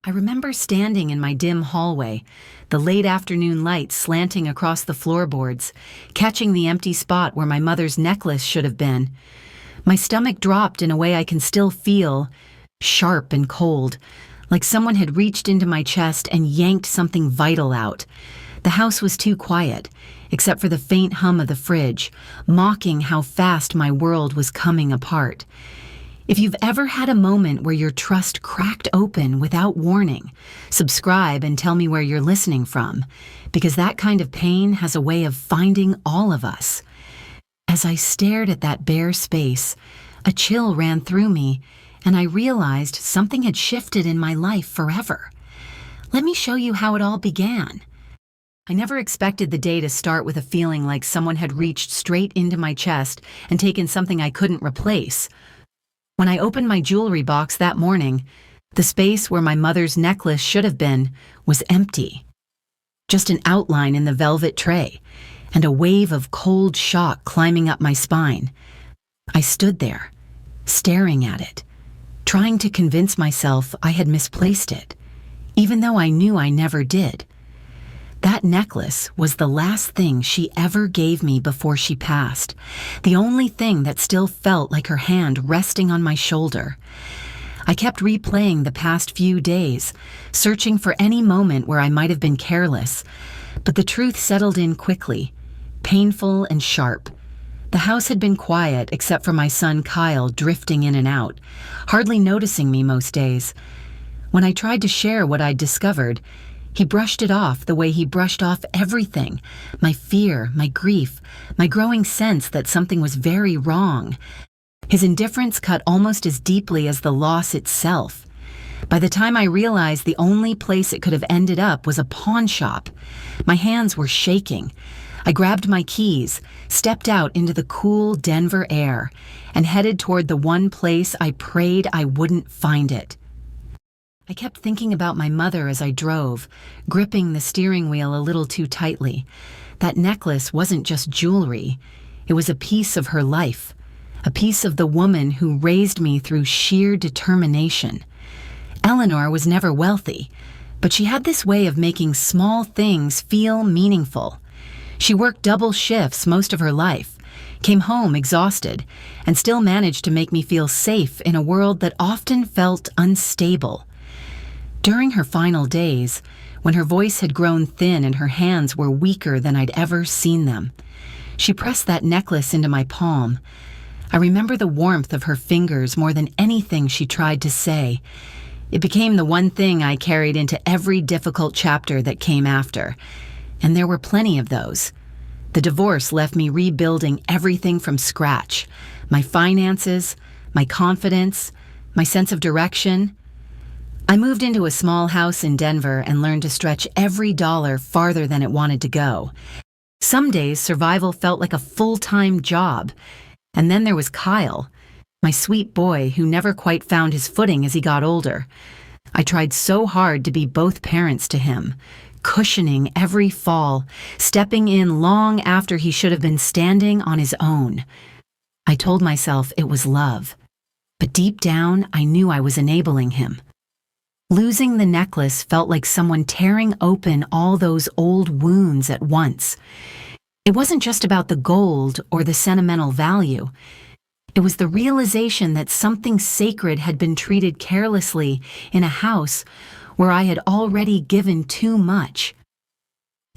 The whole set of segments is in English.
I remember standing in my dim hallway, the late afternoon light slanting across the floorboards, catching the empty spot where my mother's necklace should have been. My stomach dropped in a way I can still feel, sharp and cold, like someone had reached into my chest and yanked something vital out. The house was too quiet, except for the faint hum of the fridge, mocking how fast my world was coming apart. If you've ever had a moment where your trust cracked open without warning, subscribe and tell me where you're listening from, because that kind of pain has a way of finding all of us. As I stared at that bare space, a chill ran through me, and I realized something had shifted in my life forever. Let me show you how it all began. I never expected the day to start with a feeling like someone had reached straight into my chest and taken something I couldn't replace. When I opened my jewelry box that morning, the space where my mother's necklace should have been was empty. Just an outline in the velvet tray, and a wave of cold shock climbing up my spine. I stood there, staring at it, trying to convince myself I had misplaced it, even though I knew I never did. That necklace was the last thing she ever gave me before she passed, the only thing that still felt like her hand resting on my shoulder. I kept replaying the past few days, searching for any moment where I might have been careless, but the truth settled in quickly, painful and sharp. The house had been quiet except for my son Kyle drifting in and out, hardly noticing me most days. When I tried to share what I'd discovered, he brushed it off the way he brushed off everything, my fear, my grief, my growing sense that something was very wrong. His indifference cut almost as deeply as the loss itself. By the time I realized the only place it could have ended up was a pawn shop, my hands were shaking. I grabbed my keys, stepped out into the cool Denver air, and headed toward the one place I prayed I wouldn't find it. I kept thinking about my mother as I drove, gripping the steering wheel a little too tightly. That necklace wasn't just jewelry. It was a piece of her life, a piece of the woman who raised me through sheer determination. Eleanor was never wealthy, but she had this way of making small things feel meaningful. She worked double shifts most of her life, came home exhausted, and still managed to make me feel safe in a world that often felt unstable. During her final days, when her voice had grown thin and her hands were weaker than I'd ever seen them, she pressed that necklace into my palm. I remember the warmth of her fingers more than anything she tried to say. It became the one thing I carried into every difficult chapter that came after, and there were plenty of those. The divorce left me rebuilding everything from scratch: my finances, my confidence, my sense of direction. I moved into a small house in Denver and learned to stretch every dollar farther than it wanted to go. Some days, survival felt like a full-time job. And then there was Kyle, my sweet boy who never quite found his footing as he got older. I tried so hard to be both parents to him, cushioning every fall, stepping in long after he should have been standing on his own. I told myself it was love, but deep down I knew I was enabling him. Losing the necklace felt like someone tearing open all those old wounds at once. It wasn't just about the gold or the sentimental value. It was the realization that something sacred had been treated carelessly in a house where I had already given too much.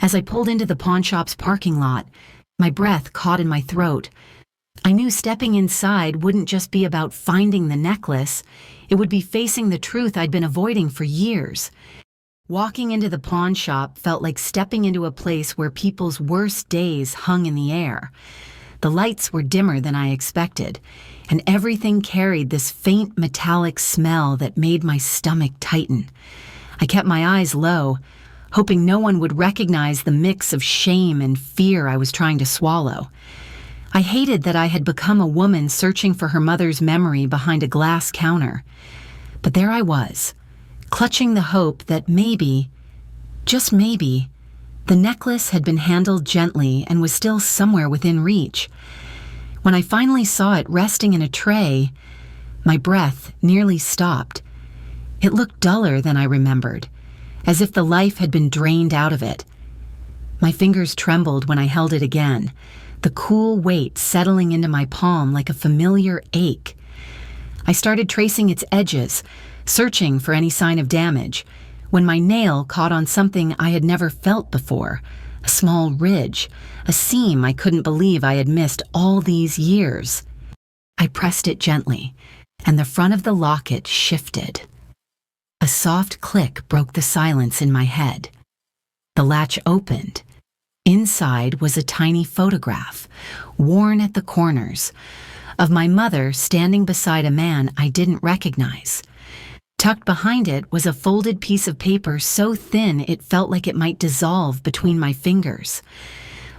As I pulled into the pawn shop's parking lot, my breath caught in my throat. I knew stepping inside wouldn't just be about finding the necklace. It would be facing the truth I'd been avoiding for years. Walking into the pawn shop felt like stepping into a place where people's worst days hung in the air. The lights were dimmer than I expected, and everything carried this faint metallic smell that made my stomach tighten. I kept my eyes low, hoping no one would recognize the mix of shame and fear I was trying to swallow. I hated that I had become a woman searching for her mother's memory behind a glass counter. But there I was, clutching the hope that maybe, just maybe, the necklace had been handled gently and was still somewhere within reach. When I finally saw it resting in a tray, my breath nearly stopped. It looked duller than I remembered, as if the life had been drained out of it. My fingers trembled when I held it again, the cool weight settling into my palm like a familiar ache. I started tracing its edges, searching for any sign of damage, when my nail caught on something I had never felt before, a small ridge, a seam I couldn't believe I had missed all these years. I pressed it gently, and the front of the locket shifted. A soft click broke the silence in my head. The latch opened. Inside was a tiny photograph, worn at the corners, of my mother standing beside a man I didn't recognize. Tucked behind it was a folded piece of paper so thin it felt like it might dissolve between my fingers.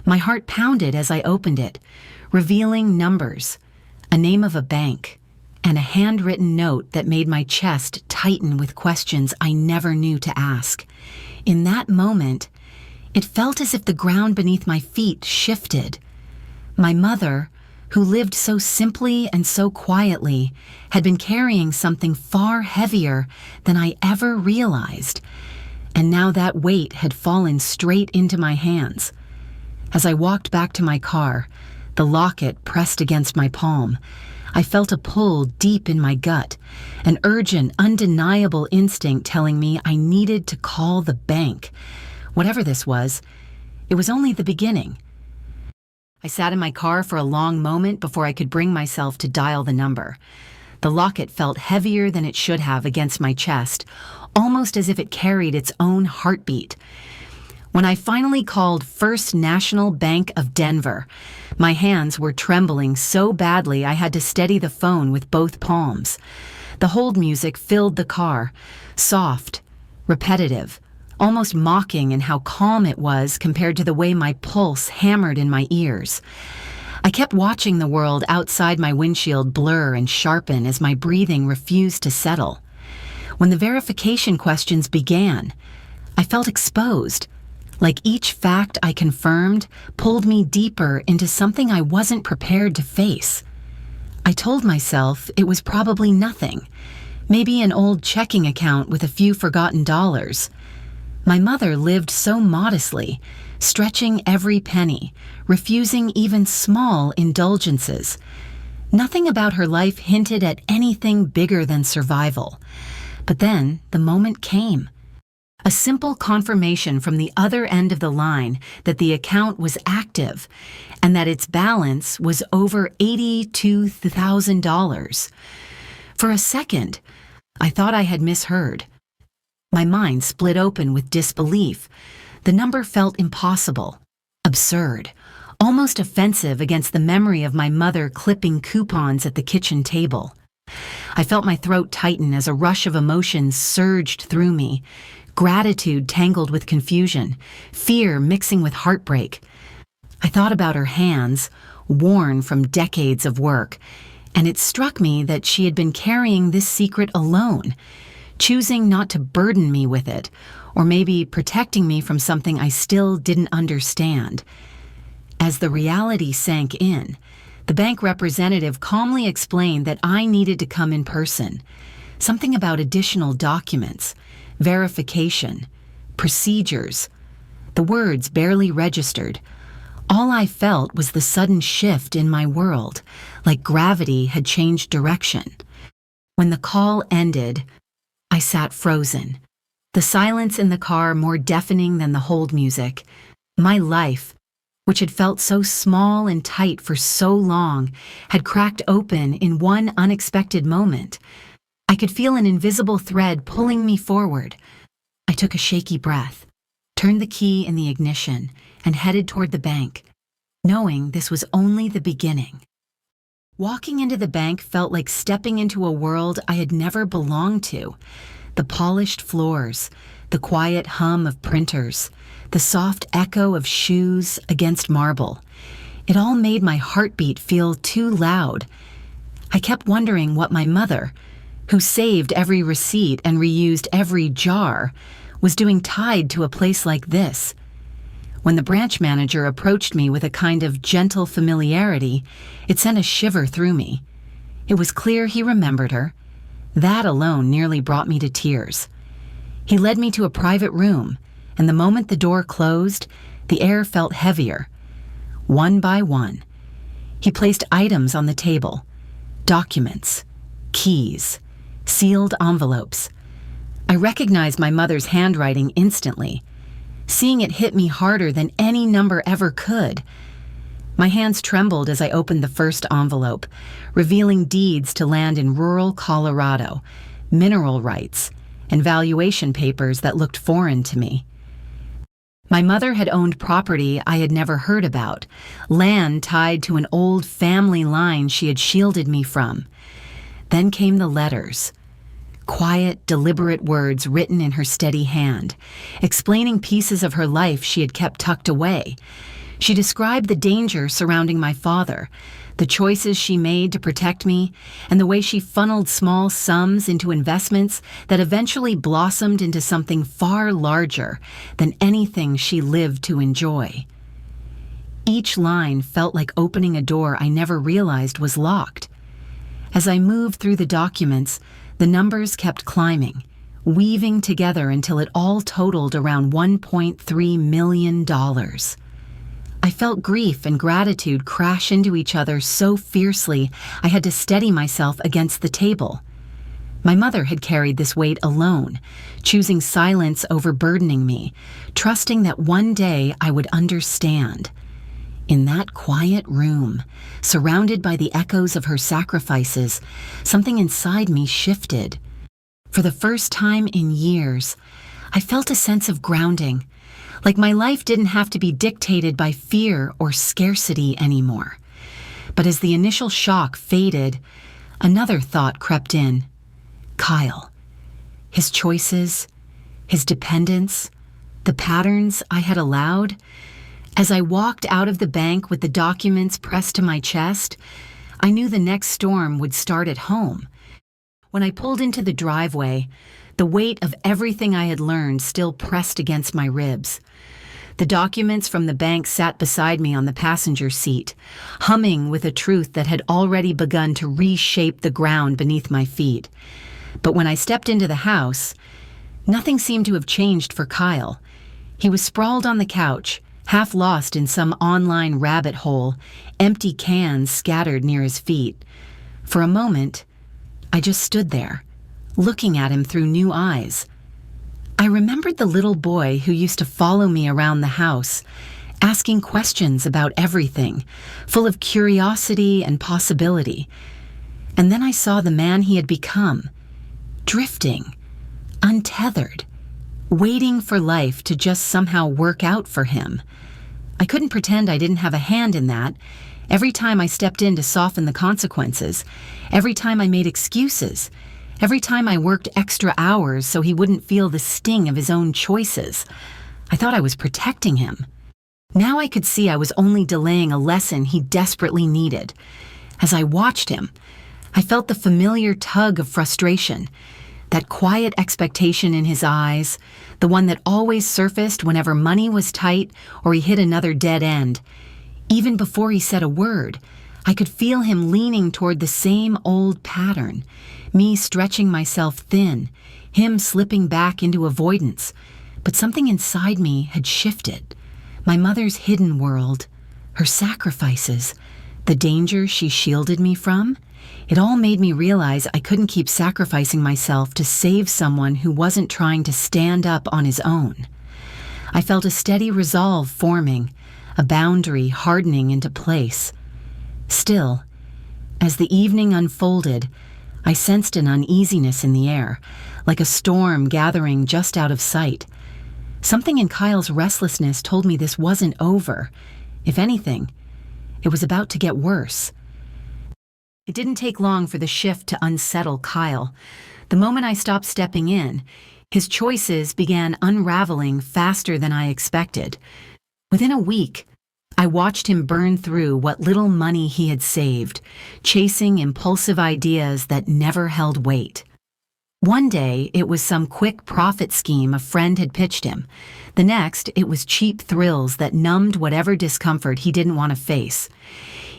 My heart pounded as I opened it, revealing numbers, a name of a bank, and a handwritten note that made my chest tighten with questions I never knew to ask. In that moment, it felt as if the ground beneath my feet shifted. My mother, who lived so simply and so quietly, had been carrying something far heavier than I ever realized, and now that weight had fallen straight into my hands. As I walked back to my car, the locket pressed against my palm, I felt a pull deep in my gut, an urgent, undeniable instinct telling me I needed to call the bank. Whatever this was, it was only the beginning. I sat in my car for a long moment before I could bring myself to dial the number. The locket felt heavier than it should have against my chest, almost as if it carried its own heartbeat. When I finally called First National Bank of Denver, my hands were trembling so badly I had to steady the phone with both palms. The hold music filled the car, soft, repetitive, almost mocking in how calm it was compared to the way my pulse hammered in my ears. I kept watching the world outside my windshield blur and sharpen as my breathing refused to settle. When the verification questions began, I felt exposed, like each fact I confirmed pulled me deeper into something I wasn't prepared to face. I told myself it was probably nothing, maybe an old checking account with a few forgotten dollars. My mother lived so modestly, stretching every penny, refusing even small indulgences. Nothing about her life hinted at anything bigger than survival. But then the moment came. A simple confirmation from the other end of the line that the account was active and that its balance was over $82,000. For a second, I thought I had misheard. My mind split open with disbelief. The number felt impossible, absurd, almost offensive against the memory of my mother clipping coupons at the kitchen table. I felt my throat tighten as a rush of emotions surged through me. Gratitude tangled with confusion, fear mixing with heartbreak. I thought about her hands, worn from decades of work, and it struck me that she had been carrying this secret alone, choosing not to burden me with it, or maybe protecting me from something I still didn't understand. As the reality sank in, the bank representative calmly explained that I needed to come in person. Something about additional documents, verification, procedures. The words barely registered. All I felt was the sudden shift in my world, like gravity had changed direction. When the call ended, I sat frozen, the silence in the car more deafening than the hold music. My life, which had felt so small and tight for so long, had cracked open in one unexpected moment. I could feel an invisible thread pulling me forward. I took a shaky breath, turned the key in the ignition, and headed toward the bank, knowing this was only the beginning. Walking into the bank felt like stepping into a world I had never belonged to. The polished floors, the quiet hum of printers, the soft echo of shoes against marble. It all made my heartbeat feel too loud. I kept wondering what my mother, who saved every receipt and reused every jar, was doing tied to a place like this. When the branch manager approached me with a kind of gentle familiarity, it sent a shiver through me. It was clear he remembered her, That alone nearly brought me to tears. He led me to a private room, and the moment the door closed, the air felt heavier. One by one, he placed items on the table: documents, keys, sealed envelopes. I recognized my mother's handwriting instantly. Seeing it hit me harder than any number ever could. My hands trembled as I opened the first envelope, revealing deeds to land in rural Colorado, mineral rights, and valuation papers that looked foreign to me. My mother had owned property I had never heard about, land tied to an old family line she had shielded me from. Then came the letters. Quiet, deliberate words written in her steady hand, explaining pieces of her life she had kept tucked away. She described the danger surrounding my father, the choices she made to protect me, and the way she funneled small sums into investments that eventually blossomed into something far larger than anything she lived to enjoy. Each line felt like opening a door I never realized was locked. As I moved through the documents, the numbers kept climbing, weaving together until it all totaled around $1.3 million. I felt grief and gratitude crash into each other so fiercely I had to steady myself against the table. My mother had carried this weight alone, choosing silence over burdening me, trusting that one day I would understand. In that quiet room, surrounded by the echoes of her sacrifices, something inside me shifted. For the first time in years, I felt a sense of grounding, like my life didn't have to be dictated by fear or scarcity anymore. But as the initial shock faded, another thought crept in. Kyle. His choices, his dependence, the patterns I had allowed. As I walked out of the bank with the documents pressed to my chest, I knew the next storm would start at home. When I pulled into the driveway, the weight of everything I had learned still pressed against my ribs. The documents from the bank sat beside me on the passenger seat, humming with a truth that had already begun to reshape the ground beneath my feet. But when I stepped into the house, nothing seemed to have changed for Kyle. He was sprawled on the couch, half lost in some online rabbit hole, empty cans scattered near his feet. For a moment, I just stood there, looking at him through new eyes. I remembered the little boy who used to follow me around the house, asking questions about everything, full of curiosity and possibility. And then I saw the man he had become, drifting, untethered, waiting for life to just somehow work out for him. I couldn't pretend I didn't have a hand in that. Every time I stepped in to soften the consequences, every time I made excuses, every time I worked extra hours so he wouldn't feel the sting of his own choices, I thought I was protecting him. Now I could see I was only delaying a lesson he desperately needed. As I watched him, I felt the familiar tug of frustration, that quiet expectation in his eyes, the one that always surfaced whenever money was tight or he hit another dead end. Even before he said a word, I could feel him leaning toward the same old pattern, me stretching myself thin, him slipping back into avoidance. But something inside me had shifted. My mother's hidden world, her sacrifices, the danger she shielded me from, it all made me realize I couldn't keep sacrificing myself to save someone who wasn't trying to stand up on his own. I felt a steady resolve forming, a boundary hardening into place. Still, as the evening unfolded, I sensed an uneasiness in the air, like a storm gathering just out of sight. Something in Kyle's restlessness told me this wasn't over. If anything, it was about to get worse. It didn't take long for the shift to unsettle Kyle. The moment I stopped stepping in, his choices began unraveling faster than I expected. Within a week, I watched him burn through what little money he had saved, chasing impulsive ideas that never held weight. One day, it was some quick profit scheme a friend had pitched him. The next, it was cheap thrills that numbed whatever discomfort he didn't want to face.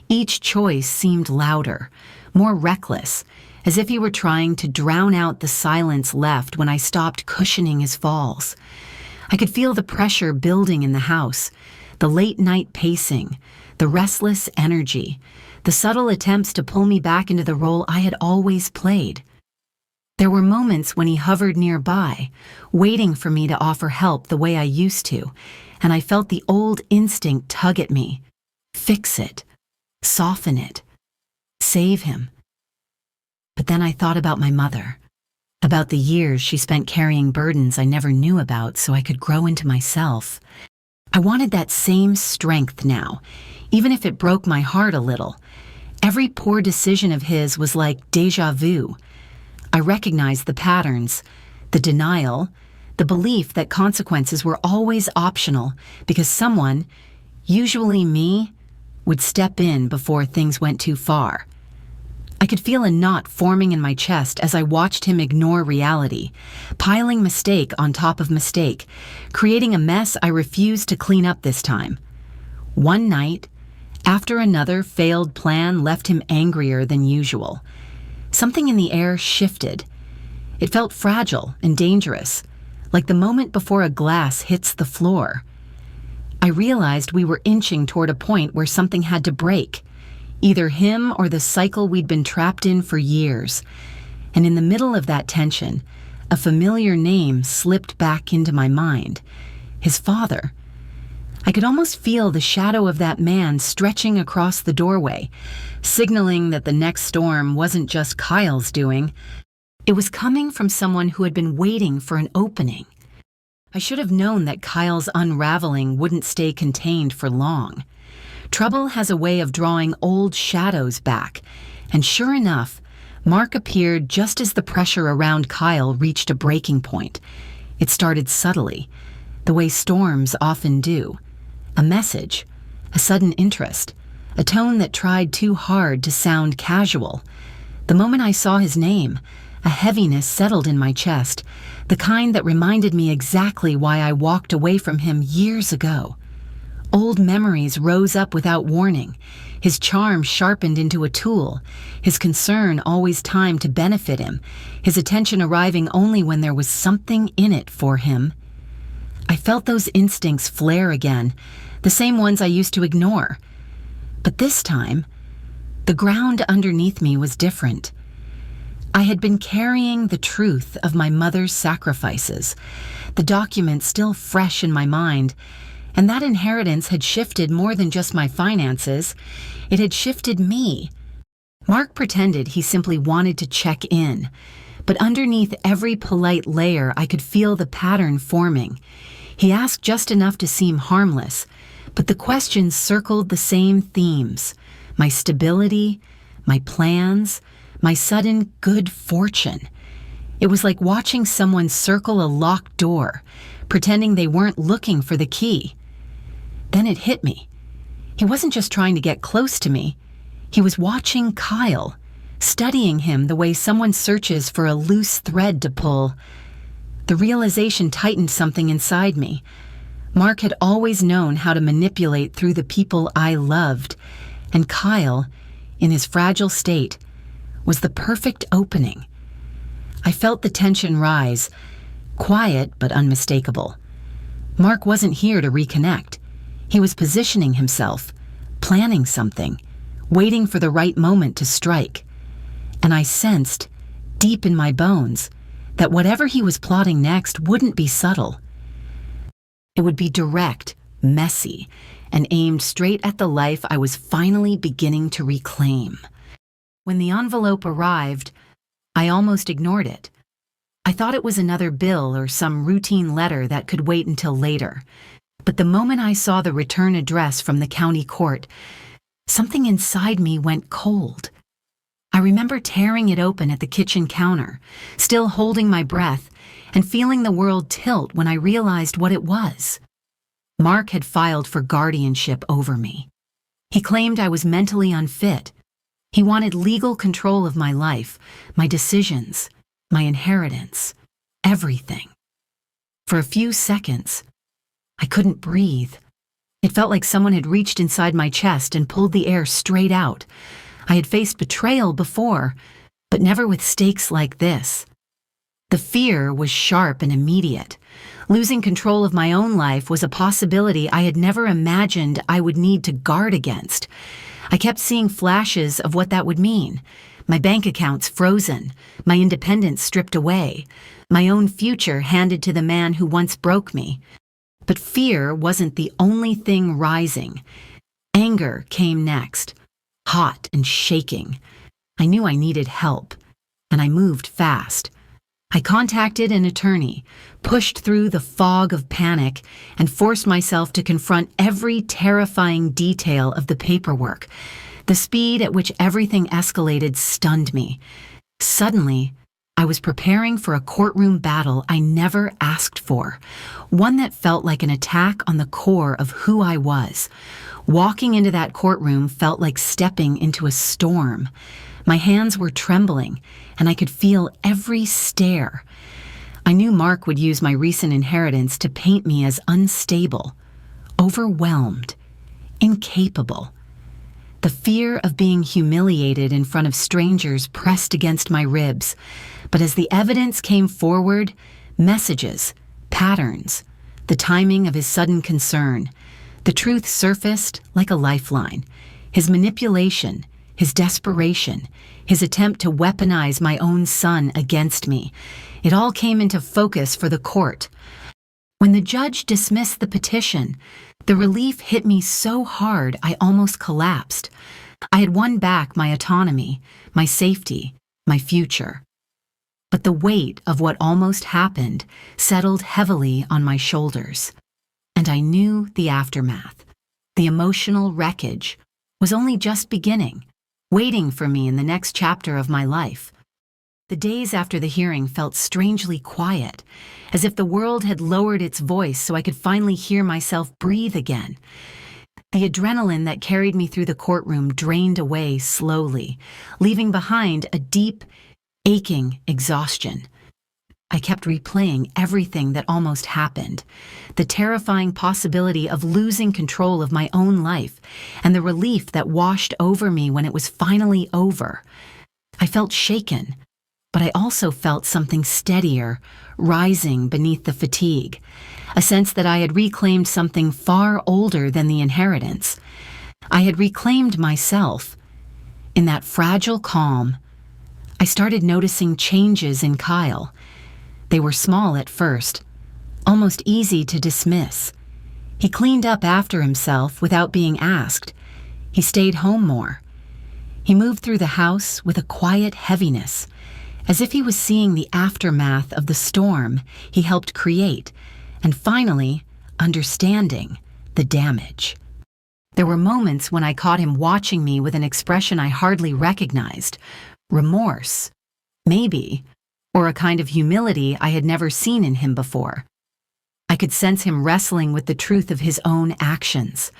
Each choice seemed louder, more reckless, as if he were trying to drown out the silence left when I stopped cushioning his falls. I could feel the pressure building in the house, the late-night pacing, the restless energy, the subtle attempts to pull me back into the role I had always played. There were moments when he hovered nearby, waiting for me to offer help the way I used to, and I felt the old instinct tug at me. Fix it. Soften it. Save him. But then I thought about my mother, about the years she spent carrying burdens I never knew about so I could grow into myself. I wanted that same strength now, even if it broke my heart a little. Every poor decision of his was like déjà vu. I recognized the patterns, the denial, the belief that consequences were always optional because someone, usually me, would step in before things went too far. I could feel a knot forming in my chest as I watched him ignore reality, piling mistake on top of mistake, creating a mess I refused to clean up this time. One night, after another failed plan left him angrier than usual. Something in the air shifted. It felt fragile and dangerous, like the moment before a glass hits the floor. I realized we were inching toward a point where something had to break. Either him or the cycle we'd been trapped in for years. And in the middle of that tension, a familiar name slipped back into my mind. His father. I could almost feel the shadow of that man stretching across the doorway, signaling that the next storm wasn't just Kyle's doing. It was coming from someone who had been waiting for an opening. I should have known that Kyle's unraveling wouldn't stay contained for long. Trouble has a way of drawing old shadows back, and sure enough, Mark appeared just as the pressure around Kyle reached a breaking point. It started subtly, the way storms often do. A message, a sudden interest, a tone that tried too hard to sound casual. The moment I saw his name, a heaviness settled in my chest, the kind that reminded me exactly why I walked away from him years ago. Old memories rose up without warning, his charm sharpened into a tool, his concern always timed to benefit him, his attention arriving only when there was something in it for him. I felt those instincts flare again, the same ones I used to ignore. But this time, the ground underneath me was different. I had been carrying the truth of my mother's sacrifices, the documents still fresh in my mind, and that inheritance had shifted more than just my finances. It had shifted me. Mark pretended he simply wanted to check in, but underneath every polite layer I could feel the pattern forming. He asked just enough to seem harmless, but the questions circled the same themes: my stability, my plans, my sudden good fortune. It was like watching someone circle a locked door, pretending they weren't looking for the key. Then it hit me. He wasn't just trying to get close to me. He was watching Kyle, studying him the way someone searches for a loose thread to pull. The realization tightened something inside me. Mark had always known how to manipulate through the people I loved, and Kyle, in his fragile state, was the perfect opening. I felt the tension rise, quiet but unmistakable. Mark wasn't here to reconnect. He was positioning himself, planning something, waiting for the right moment to strike. And I sensed, deep in my bones, that whatever he was plotting next wouldn't be subtle. It would be direct, messy, and aimed straight at the life I was finally beginning to reclaim. When the envelope arrived, I almost ignored it. I thought it was another bill or some routine letter that could wait until later. But the moment I saw the return address from the county court, something inside me went cold. I remember tearing it open at the kitchen counter, still holding my breath, and feeling the world tilt when I realized what it was. Mark had filed for guardianship over me. He claimed I was mentally unfit. He wanted legal control of my life, my decisions, my inheritance, everything. For a few seconds, I couldn't breathe. It felt like someone had reached inside my chest and pulled the air straight out. I had faced betrayal before, but never with stakes like this. The fear was sharp and immediate. Losing control of my own life was a possibility I had never imagined I would need to guard against. I kept seeing flashes of what that would mean. My bank accounts frozen, my independence stripped away, my own future handed to the man who once broke me. But fear wasn't the only thing rising. Anger came next, hot and shaking. I knew I needed help, and I moved fast. I contacted an attorney, pushed through the fog of panic, and forced myself to confront every terrifying detail of the paperwork. The speed at which everything escalated stunned me. Suddenly, I was preparing for a courtroom battle I never asked for, one that felt like an attack on the core of who I was. Walking into that courtroom felt like stepping into a storm. My hands were trembling, and I could feel every stare. I knew Mark would use my recent inheritance to paint me as unstable, overwhelmed, incapable. The fear of being humiliated in front of strangers pressed against my ribs, but as the evidence came forward, messages, patterns, the timing of his sudden concern, the truth surfaced like a lifeline. His manipulation, his desperation, his attempt to weaponize my own son against me. It all came into focus for the court. When the judge dismissed the petition, the relief hit me so hard I almost collapsed. I had won back my autonomy, my safety, my future. But the weight of what almost happened settled heavily on my shoulders. And I knew the aftermath. The emotional wreckage was only just beginning, waiting for me in the next chapter of my life. The days after the hearing felt strangely quiet, as if the world had lowered its voice so I could finally hear myself breathe again. The adrenaline that carried me through the courtroom drained away slowly, leaving behind a deep, aching exhaustion. I kept replaying everything that almost happened, the terrifying possibility of losing control of my own life, and the relief that washed over me when it was finally over. I felt shaken, but I also felt something steadier, rising beneath the fatigue, a sense that I had reclaimed something far older than the inheritance. I had reclaimed myself. In that fragile calm, I started noticing changes in Kyle. They were small at first, almost easy to dismiss. He cleaned up after himself without being asked. He stayed home more. He moved through the house with a quiet heaviness, as if he was seeing the aftermath of the storm he helped create, and finally, understanding the damage. There were moments when I caught him watching me with an expression I hardly recognized, remorse, maybe, or a kind of humility I had never seen in him before. I could sense him wrestling with the truth of his own actions,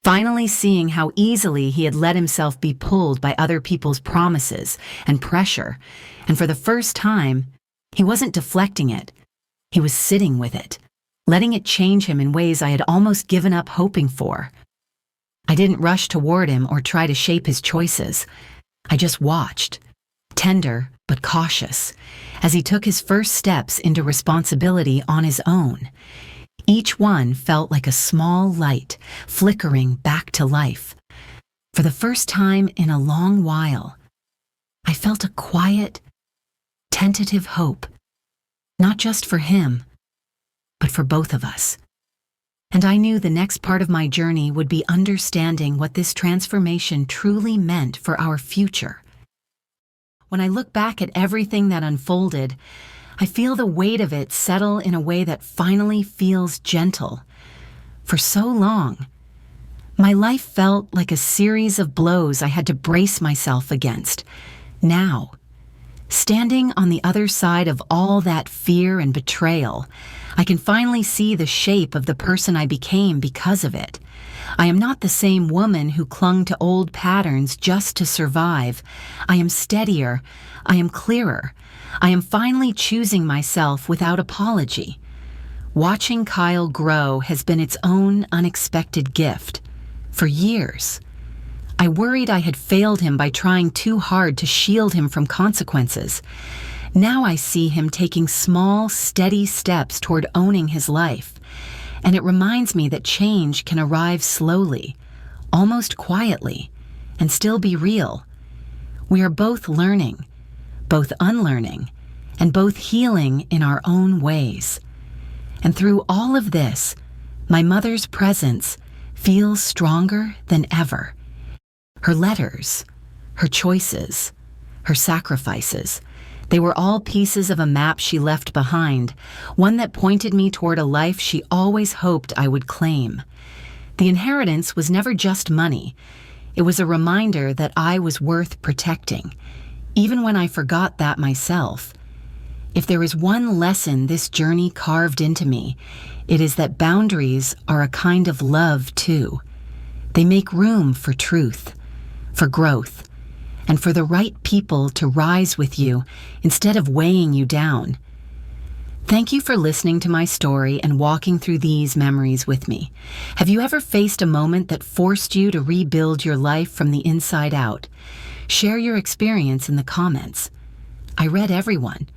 finally seeing how easily he had let himself be pulled by other people's promises and pressure, and for the first time, he wasn't deflecting it. He was sitting with it, letting it change him in ways I had almost given up hoping for. I didn't rush toward him or try to shape his choices. I just watched, tender but cautious, as he took his first steps into responsibility on his own. Each one felt like a small light flickering back to life. For the first time in a long while, I felt a quiet, tentative hope, not just for him, but for both of us. And I knew the next part of my journey would be understanding what this transformation truly meant for our future. When I look back at everything that unfolded, I feel the weight of it settle in a way that finally feels gentle. For so long, my life felt like a series of blows I had to brace myself against. Now, standing on the other side of all that fear and betrayal, I can finally see the shape of the person I became because of it. I am not the same woman who clung to old patterns just to survive. I am steadier. I am clearer. I am finally choosing myself without apology. Watching Kyle grow has been its own unexpected gift. For years, I worried I had failed him by trying too hard to shield him from consequences. Now I see him taking small, steady steps toward owning his life, and it reminds me that change can arrive slowly, almost quietly, and still be real. We are both learning, both unlearning, and both healing in our own ways. And through all of this, my mother's presence feels stronger than ever. Her letters, her choices, her sacrifices, they were all pieces of a map she left behind, one that pointed me toward a life she always hoped I would claim. The inheritance was never just money. It was a reminder that I was worth protecting, even when I forgot that myself. If there is one lesson this journey carved into me, it is that boundaries are a kind of love too. They make room for truth, for growth, and for the right people to rise with you instead of weighing you down. Thank you for listening to my story and walking through these memories with me. Have you ever faced a moment that forced you to rebuild your life from the inside out? Share your experience in the comments. I read everyone.